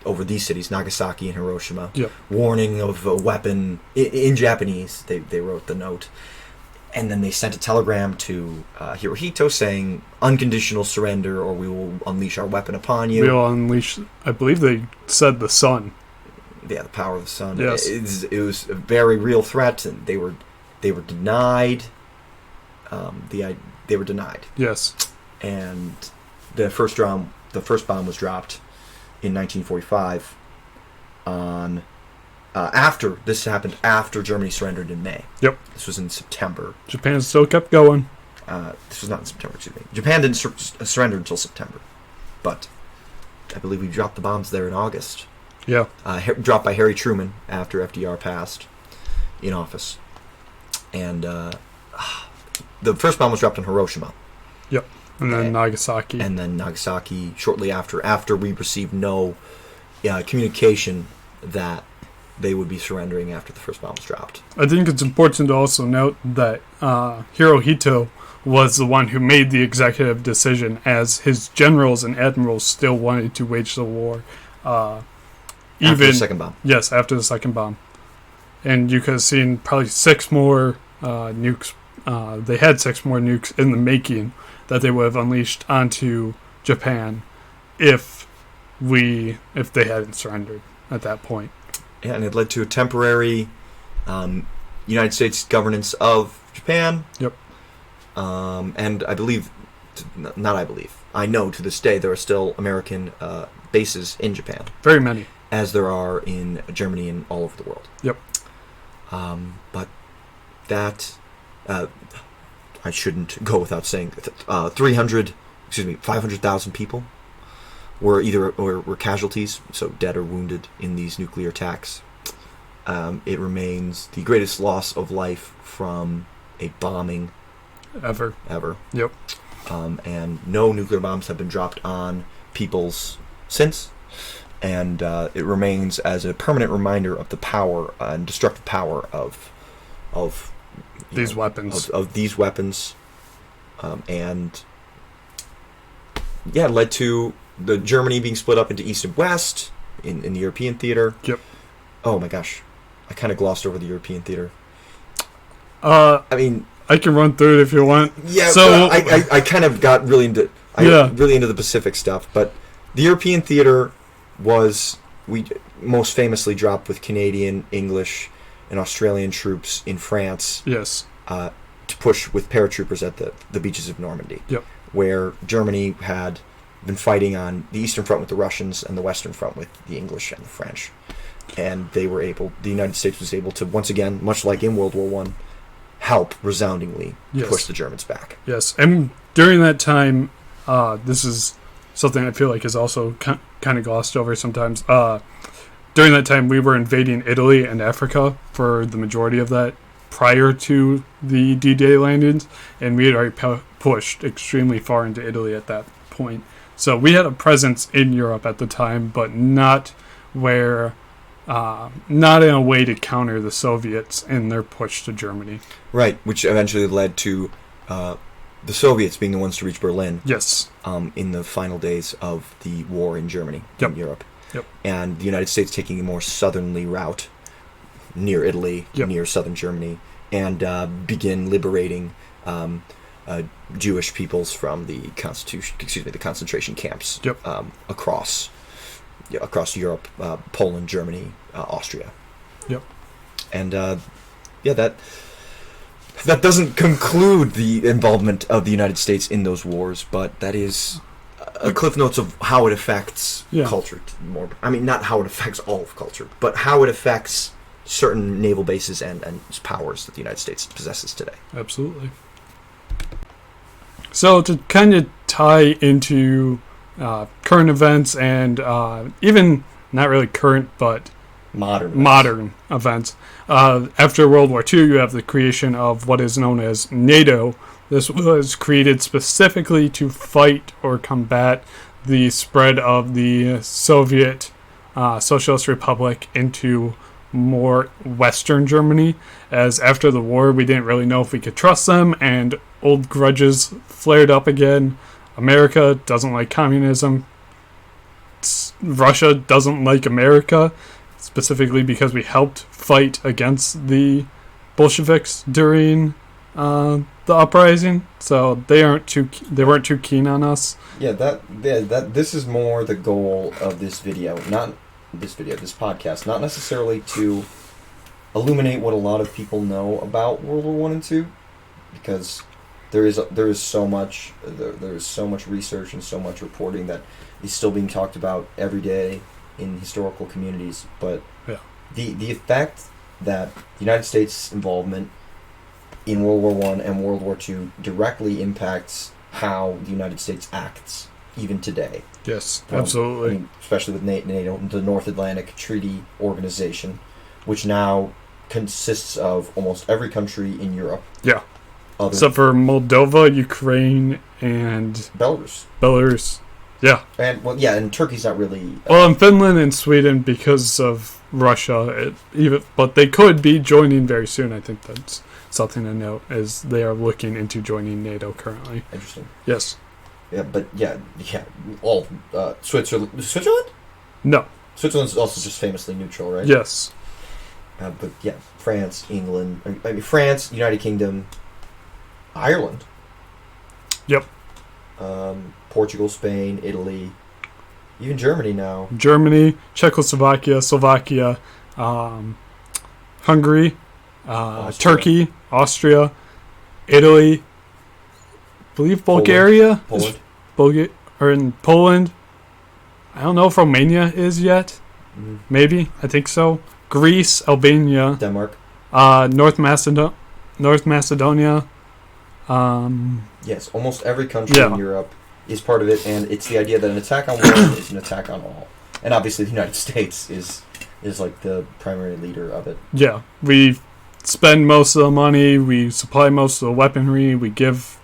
over these cities, Nagasaki and Hiroshima, warning of a weapon in Japanese. They wrote the note. And then they sent a telegram to Hirohito saying, unconditional surrender or we will unleash our weapon upon you. We will unleash, I believe they said the sun. Yeah, the power of the sun. Yes. It was a very real threat, and they were denied. They were denied. Yes. And the first bomb was dropped in 1945 on... this happened after Germany surrendered in May. Yep. This was in September. Japan still kept going. This was not in September, excuse me. Japan didn't surrender until September. But I believe we dropped the bombs there in August. Yeah. Dropped by Harry Truman after FDR passed in office. And the first bomb was dropped in Hiroshima. Yep. And then Nagasaki. And then Nagasaki shortly after we received no communication that they would be surrendering after the first bomb was dropped. I think it's important to also note that Hirohito was the one who made the executive decision, as his generals and admirals still wanted to wage the war. After the second bomb. Yes, after the second bomb. And you could have seen probably 6 more nukes. They had 6 more nukes in the making that they would have unleashed onto Japan if they hadn't surrendered at that point. Yeah, and it led to a temporary United States governance of Japan. Yep. And I know to this day there are still American bases in Japan. Very many. As there are in Germany and all over the world. Yep. But that, I shouldn't go without saying, 500,000 people were casualties, so dead or wounded in these nuclear attacks. It remains the greatest loss of life from a bombing ever. Yep. And no nuclear bombs have been dropped on peoples since. And it remains as a permanent reminder of the power and destructive power of these weapons. Of these weapons. And it led to the Germany being split up into East and West in the European theater. Yep. Oh my gosh. I kind of glossed over the European theater. I can run through it if you want. Yeah, so I kind of got really into the Pacific stuff, but the European theater we most famously dropped with Canadian, English, and Australian troops in France. Yes. to push with paratroopers at the beaches of Normandy, Yep. where Germany had been fighting on the Eastern Front with the Russians and the Western Front with the English and the French. And the United States was able to, once again, much like in World War I, help resoundingly Yes. push the Germans back. Yes, and during that time, this is something I feel like is also kind of glossed over sometimes. During that time, we were invading Italy and Africa for the majority of that prior to the D-Day landings, and we had already pushed extremely far into Italy at that point. So we had a presence in Europe at the time, but not where, not in a way to counter the Soviets in their push to Germany. Right, which eventually led to the Soviets being the ones to reach Berlin. Yes. In the final days of the war in Germany, Yep. in Europe. Yep. And the United States taking a more southerly route near Italy, Yep. near southern Germany, and begin liberating Jewish peoples from the concentration camps. Yep. Across Europe, Poland, Germany, Austria. Yep. And that doesn't conclude the involvement of the United States in those wars, but that is a cliff notes of how it affects culture. More, I mean, not how it affects all of culture, but how it affects certain naval bases and powers that the United States possesses today. Absolutely. So to kind of tie into current events and even not really current, but modern events. After World War II, you have the creation of what is known as NATO. This was created specifically to fight or combat the spread of the Soviet Socialist Republic into more Western Germany, as after the war we didn't really know if we could trust them, and old grudges flared up again. America doesn't like communism. Russia doesn't like America, specifically because we helped fight against the Bolsheviks during the uprising, so they weren't too keen on us. This is more the goal of this podcast, not necessarily to illuminate what a lot of people know about World War I and II, because there is so much research and so much reporting that is still being talked about every day in historical communities. But the effect that the United States' involvement in World War I and World War II directly impacts how the United States acts even today. Yes, absolutely. I mean, especially with NATO, the North Atlantic Treaty Organization, which now consists of almost every country in Europe. Yeah. Except for Moldova, Ukraine, and Belarus. Yeah. And Turkey's not really... and Finland and Sweden because of Russia. But they could be joining very soon. I think that's something to note, as they are looking into joining NATO currently. Interesting. Yes. Yeah, but all Switzerland? No. Switzerland's also just famously neutral, right? Yes. But France, England, France, United Kingdom, Ireland. Yep. Portugal, Spain, Italy, even Germany now. Germany, Czechoslovakia, Slovakia, Hungary, Turkey, Austria, Italy, I believe Bulgaria. Poland. Or in Poland. I don't know if Romania is yet. Mm-hmm. Maybe. I think so. Greece, Albania. Denmark. North Macedonia. Yes, almost every country in Europe is part of it, and it's the idea that an attack on one is an attack on all. And obviously the United States is like the primary leader of it. Yeah, we spend most of the money, we supply most of the weaponry, we give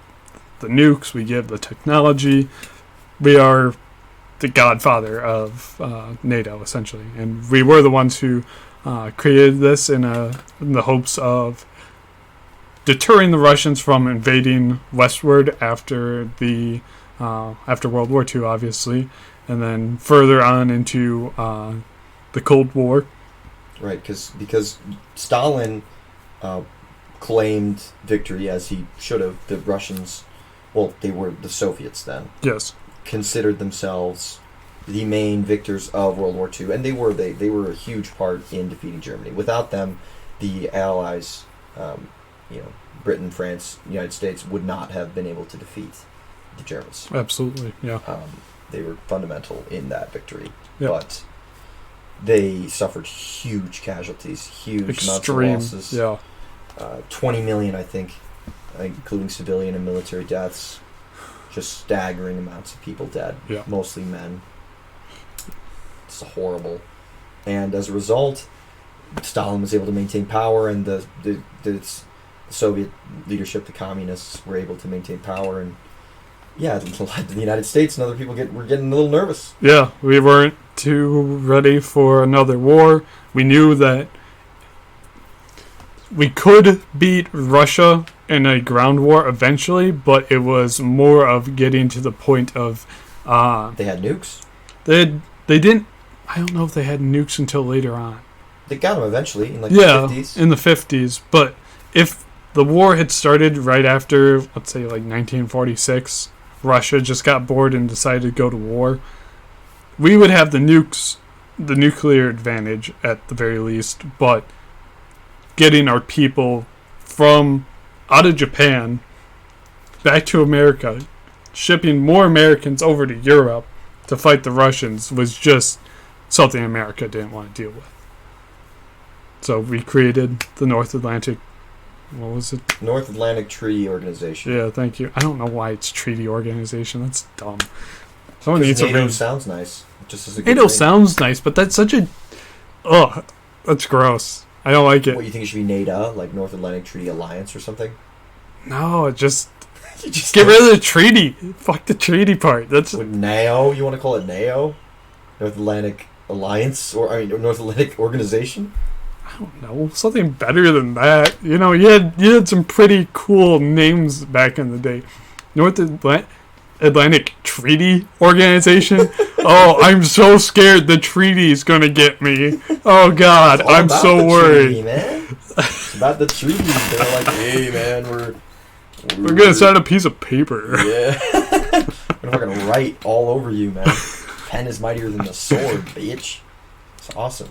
the nukes, we give the technology. We are the godfather of NATO, essentially. And we were the ones who created this in the hopes of deterring the Russians from invading westward after World War II, obviously, and then further on into the Cold War. Right, because Stalin claimed victory, as he should have. The Russians, well, they were the Soviets then. Yes. Considered themselves the main victors of World War II, and they were a huge part in defeating Germany. Without them, the Allies, Britain, France, United States would not have been able to defeat the Germans. Absolutely, yeah. They were fundamental in that victory, Yep. but they suffered huge casualties, huge Extreme, amounts of losses. yeah. 20 million, I think, including civilian and military deaths. Just staggering amounts of people dead, Yeah. mostly men. It's horrible. And as a result, Stalin was able to maintain power, and the Soviet leadership, the communists, were able to maintain power, and the United States and other people were getting a little nervous. Yeah, we weren't too ready for another war. We knew that we could beat Russia in a ground war eventually, but it was more of getting to the point of They had nukes. they didn't. I don't know if they had nukes until later on. They got them eventually in the 50s. In the 50s. But if the war had started right after, let's say, 1946, Russia just got bored and decided to go to war, we would have the nukes, the nuclear advantage at the very least, but getting our people from out of Japan back to America, shipping more Americans over to Europe to fight the Russians was just something America didn't want to deal with. So we created the North Atlantic, what was it? North Atlantic Treaty Organization. Yeah, thank you. I don't know why it's Treaty Organization. That's dumb. Someone needs NATO to read. sounds nice. Just as a good NATO name. sounds nice, but that's such a... Ugh, that's gross. I don't like it. What, you think it should be NATO, like North Atlantic Treaty Alliance or something? No, just Just get rid of the treaty. Fuck the treaty part. That's With NAO, you want to call it NAO? North Atlantic Alliance, or North Atlantic Organization? I don't know, something better than that. You had some pretty cool names back in the day. North Atlantic Treaty Organization. Oh, I'm so scared the treaty's gonna get me. Oh God, It's all I'm about so the worried. Treaty, man. It's about the treaty. They're like, hey man, We're gonna sign a piece of paper. Yeah. We're not gonna write all over you, man. Pen is mightier than the sword, bitch. It's awesome.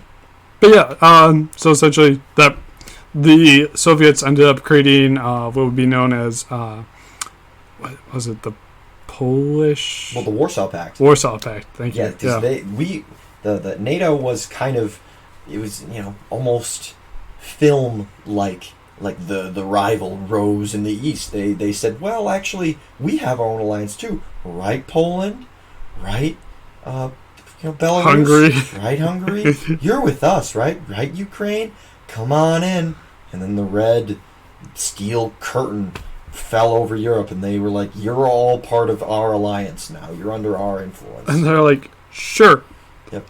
But yeah, so essentially that the Soviets ended up creating what would be known as what was it, the Polish Well, the Warsaw Pact. Warsaw Pact. Thank you. Yeah, because the NATO was kind of, it was almost film like the rival rose in the east. They said, well, actually, we have our own alliance too, right? Poland, right? Belarus, Hungary. right? Hungary, you're with us, right? Right, Ukraine, come on in. And then the red steel curtain fell over Europe, and they were like, you're all part of our alliance now. You're under our influence. And they're like, sure. Yep.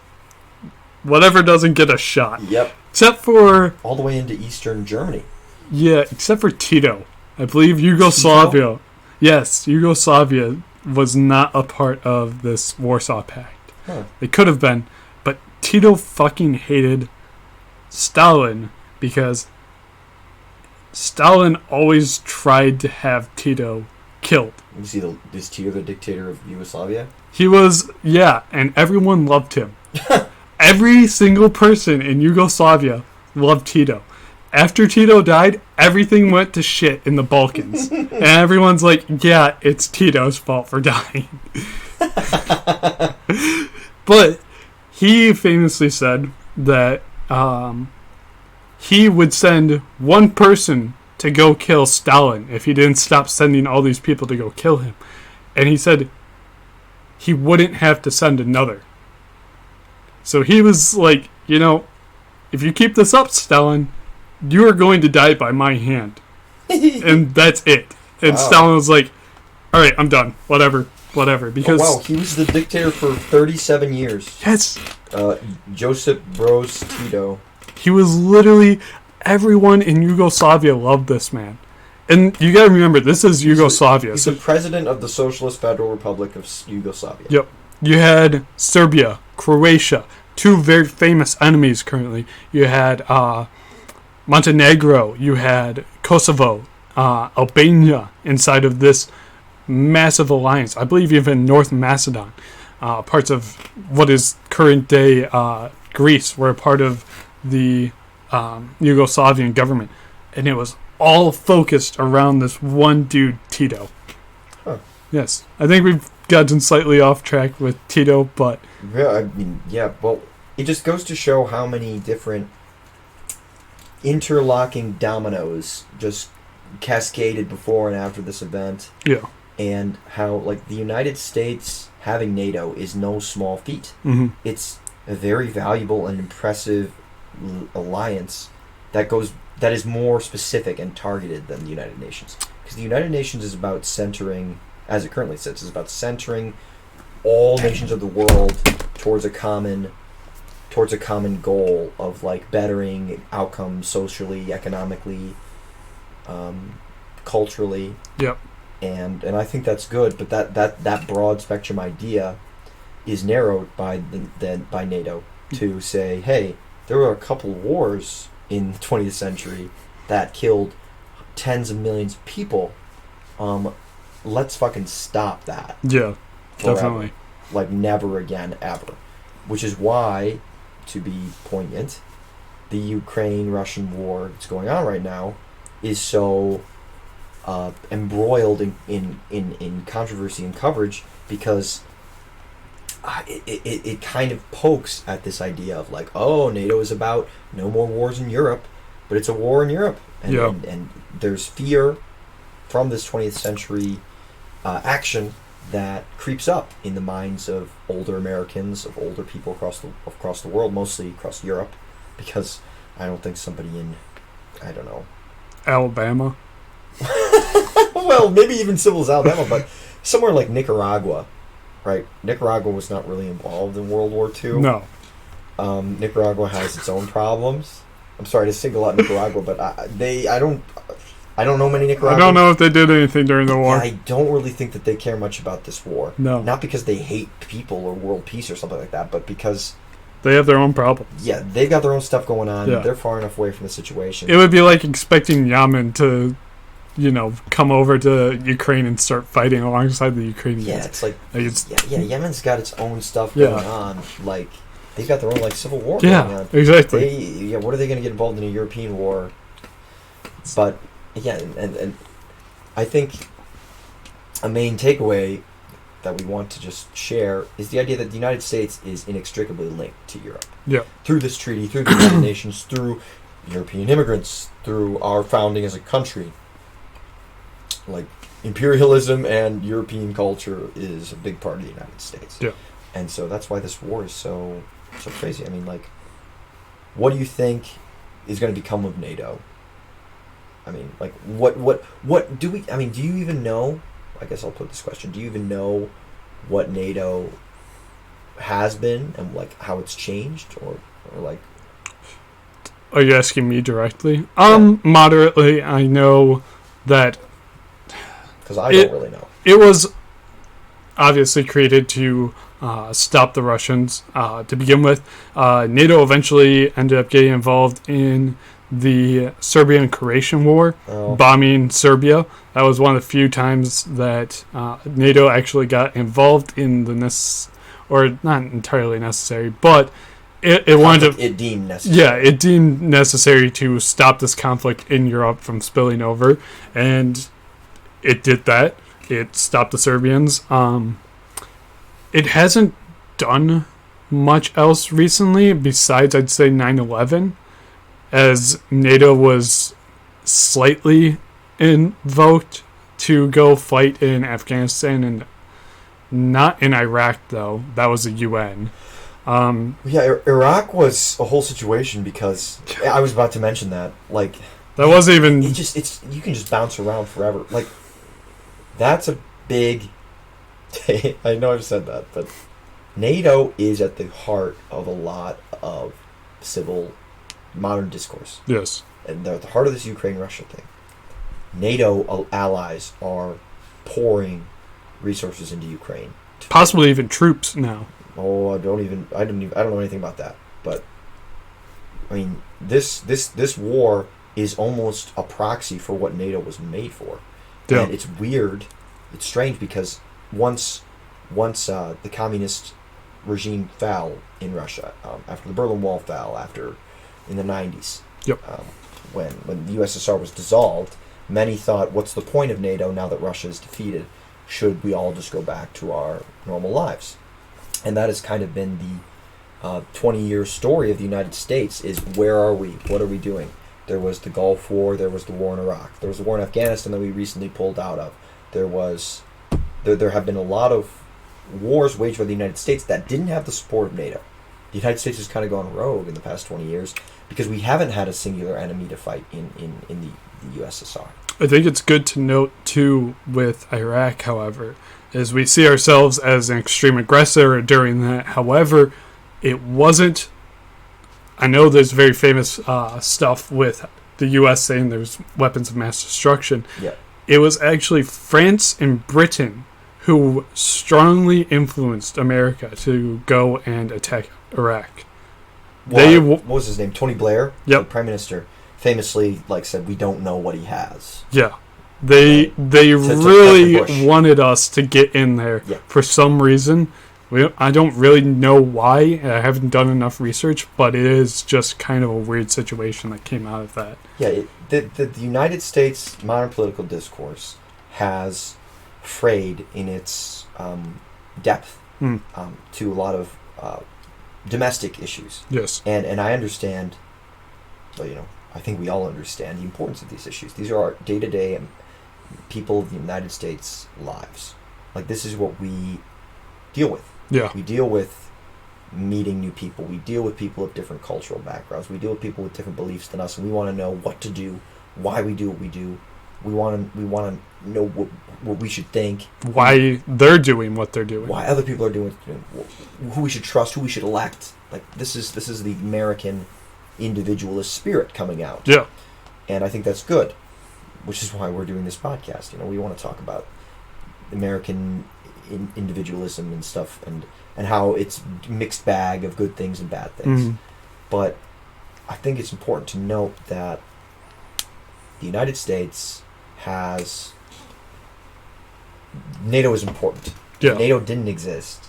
Whatever doesn't get a shot. Yep. Except for... All the way into Eastern Germany. Yeah, except for Tito. I believe Yugoslavia. Yes, Yugoslavia was not a part of this Warsaw Pact. Huh. They could have been, but Tito fucking hated Stalin because Stalin always tried to have Tito killed. You see, is Tito the dictator of Yugoslavia? He was, and everyone loved him. Every single person in Yugoslavia loved Tito. After Tito died, everything went to shit in the Balkans. And everyone's like, yeah, it's Tito's fault for dying. But he famously said that he would send one person to go kill Stalin if he didn't stop sending all these people to go kill him. And he said he wouldn't have to send another. So he was like, if you keep this up, Stalin, you are going to die by my hand. And that's it. And Wow. Stalin was like, all right, I'm done. Whatever. Because wow, he was the dictator for 37 years. yes, Josip Broz Tito. he was literally, everyone in Yugoslavia loved this man. And you gotta remember, this is Yugoslavia. He's So, the president of the Socialist Federal Republic of Yugoslavia. yep. You had Serbia, Croatia, two very famous enemies currently. You had Montenegro, you had Kosovo, Albania inside of this massive alliance. I believe even North Macedon, parts of what is current day Greece, were a part of the Yugoslavian government. And it was all focused around this one dude, Tito. Huh. Yes, I think we've gotten slightly off track with Tito, but Yeah, I mean, yeah. Well, it just goes to show how many different interlocking dominoes just cascaded before and after this event, yeah. and how like the United States having NATO is no small feat. Mm-hmm. It's a very valuable and impressive alliance that is more specific and targeted than the United Nations, because the United Nations is about centering, as it currently sits, is about centering all nations of the world towards a common goal of like bettering outcomes socially, economically, culturally. Yep. And I think that's good, but that broad spectrum idea is narrowed by by NATO to say, hey, there were a couple wars in the 20th century that killed tens of millions of people. Let's fucking stop that. Yeah, forever. definitely. Like never again, ever. Which is why, to be poignant, the Ukraine-Russian war that's going on right now is so embroiled in controversy and coverage, because it kind of pokes at this idea of like, oh, NATO is about no more wars in Europe, but it's a war in Europe, and and there's fear from this 20th century action that creeps up in the minds of older Americans, of older people across the world, mostly across Europe, because I don't think somebody in, I don't know, Alabama. well, maybe even civil as Alabama, but somewhere like Nicaragua, right? Nicaragua was not really involved in World War II. No. Nicaragua has its own problems. I'm sorry to single out Nicaragua, but I don't know many Nicaraguans. I don't know if they did anything during the war. I don't really think that they care much about this war. No. Not because they hate people or world peace or something like that, but because they have their own problems. Yeah, they've got their own stuff going on. Yeah. They're far enough away from the situation. It would be like expecting Yemen to, come over to Ukraine and start fighting alongside the Ukrainians. Yeah, it's like it's, Yemen's got its own stuff going on. Like, they've got their own civil war going on. Exactly. What are they going to get involved in a European war? But yeah, and I think a main takeaway that we want to just share is the idea that the United States is inextricably linked to Europe. Yeah. Through this treaty, through the United Nations, through European immigrants, through our founding as a country. Like, imperialism and European culture is a big part of the United States. Yeah. And so that's why this war is so crazy. I mean, like, what do you think is going to become of NATO? I mean, like, what do we... I mean, do you even know... I guess I'll put this question. Do you even know what NATO has been and, like, how it's changed? Or like... Are you asking me directly? Moderately, I know that... Because I don't really know. It was obviously created to stop the Russians to begin with. NATO eventually ended up getting involved in the Serbian Croatian War, bombing Serbia. That was one of the few times that NATO actually got involved in or not entirely necessary, but it wanted to... It deemed necessary. Yeah, it deemed necessary to stop this conflict in Europe from spilling over, and it did that. It stopped the Serbians. It hasn't done much else recently besides, I'd say, 9/11, as NATO was slightly invoked to go fight in Afghanistan, and not in Iraq, though. That was the UN. Iraq was a whole situation, because I was about to mention that. Like, that wasn't even... you can just bounce around forever. Like, that's a big... I know I've said that, but NATO is at the heart of a lot of civil modern discourse. Yes. And they're at the heart of this Ukraine-Russia thing. NATO allies are pouring resources into Ukraine. Possibly even troops now. Oh, I don't know anything about that. But I mean, this war is almost a proxy for what NATO was made for. Yeah. And it's weird. It's strange, because once the communist regime fell in Russia, after the Berlin Wall fell, in the 90s. Yep. when the USSR was dissolved, many thought, what's the point of NATO now that Russia is defeated? Should we all just go back to our normal lives? And that has kind of been the 20-year story of the United States, is where are we? What are we doing? There was the Gulf War, there was the war in Iraq, there was the war in Afghanistan that we recently pulled out of. There have been a lot of wars waged by the United States that didn't have the support of NATO. The United States has kind of gone rogue in the past 20 years because we haven't had a singular enemy to fight in the USSR. I think it's good to note, too, with Iraq, however, is we see ourselves as an extreme aggressor during that. However, it wasn't... I know there's very famous stuff with the U.S. saying there's weapons of mass destruction. Yeah. It was actually France and Britain who strongly influenced America to go and attack Iraq. What was his name? Tony Blair? Yep. The Prime Minister famously said, we don't know what he has. Yeah. They to really wanted us to get in there Yeah. for some reason. I don't really know why. I haven't done enough research, but it is just kind of a weird situation that came out of that. Yeah, the United States modern political discourse has frayed in its depth to a lot of domestic issues. Yes. And I understand, I think we all understand the importance of these issues. These are our day-to-day people of the United States lives. This is what we deal with. Yeah. We deal with meeting new people. We deal with people of different cultural backgrounds. We deal with people with different beliefs than us, and we want to know what to do, why we do what we do. We want to know what we should think. Why they're doing what they're doing. Why other people are doing what they're doing. Who we should trust, who we should elect. This is the American individualist spirit coming out. Yeah. And I think that's good, which is why we're doing this podcast. We want to talk about American individualism and stuff, and how it's a mixed bag of good things and bad things. Mm-hmm. But I think it's important to note that the United States has... NATO is important. Yeah. If NATO didn't exist,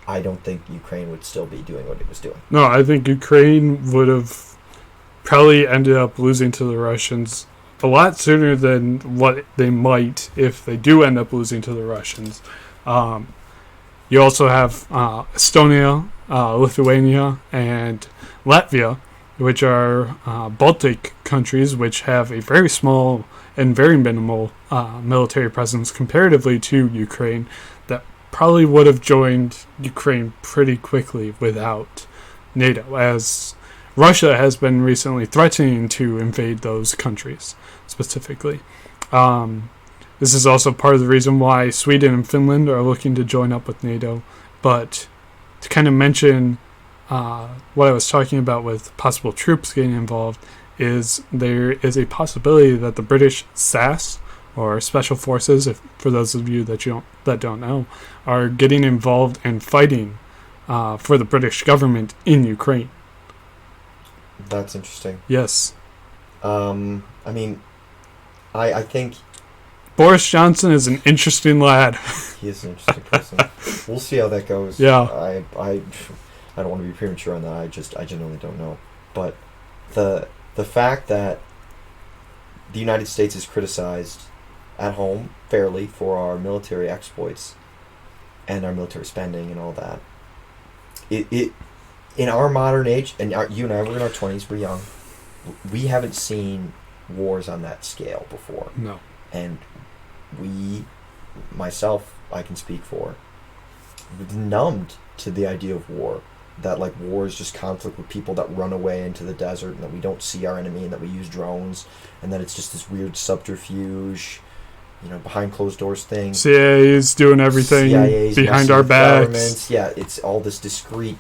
I don't think Ukraine would still be doing what it was doing. No, I think Ukraine would have probably ended up losing to the Russians a lot sooner than what they might if they do end up losing to the Russians. You also have Estonia, Lithuania, and Latvia, which are Baltic countries which have a very small and very minimal military presence comparatively to Ukraine, that probably would have joined Ukraine pretty quickly without NATO, as Russia has been recently threatening to invade those countries specifically. This is also part of the reason why Sweden and Finland are looking to join up with NATO. But to kind of mention what I was talking about with possible troops getting involved, is there is a possibility that the British SAS, or Special Forces, for those of you that don't know, are getting involved and fighting for the British government in Ukraine. That's interesting. Yes. I think Boris Johnson is an interesting lad. he is an interesting person. We'll see how that goes. Yeah. I don't want to be premature on that. I genuinely don't know. But the fact that the United States is criticized at home fairly for our military exploits and our military spending and all that, it in our modern age, and you and I, we're in our 20s, we're young, we haven't seen wars on that scale before. No. And myself, I can speak for, numbed to the idea of war. That war is just conflict with people that run away into the desert, and that we don't see our enemy, and that we use drones, and that it's just this weird subterfuge, behind closed doors thing. CIA's doing everything CIA's behind our backs. Yeah, it's all this discreet,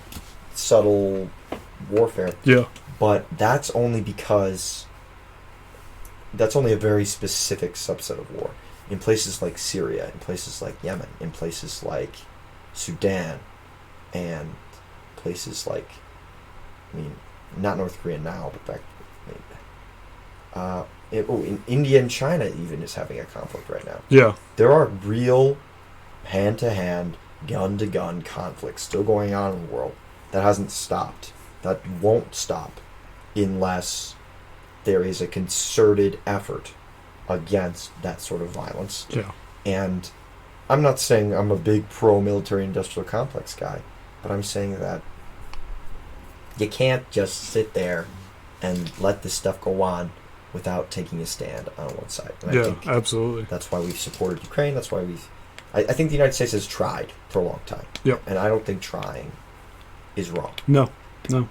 subtle warfare. Yeah. But that's only because that's only a very specific subset of war. In places like Syria, in places like Yemen, in places like Sudan, and places like, not North Korea now, but back, in India and China even is having a conflict right now. Yeah. There are real hand-to-hand, gun-to-gun conflicts still going on in the world that hasn't stopped, that won't stop unless there is a concerted effort against that sort of violence. Yeah. And I'm not saying I'm a big pro-military industrial complex guy, but I'm saying that you can't just sit there and let this stuff go on without taking a stand on one side. And I Yeah, think absolutely. that's why we've supported Ukraine. That's why I think the United States has tried for a long time. Yep. And I don't think trying is wrong. No. There-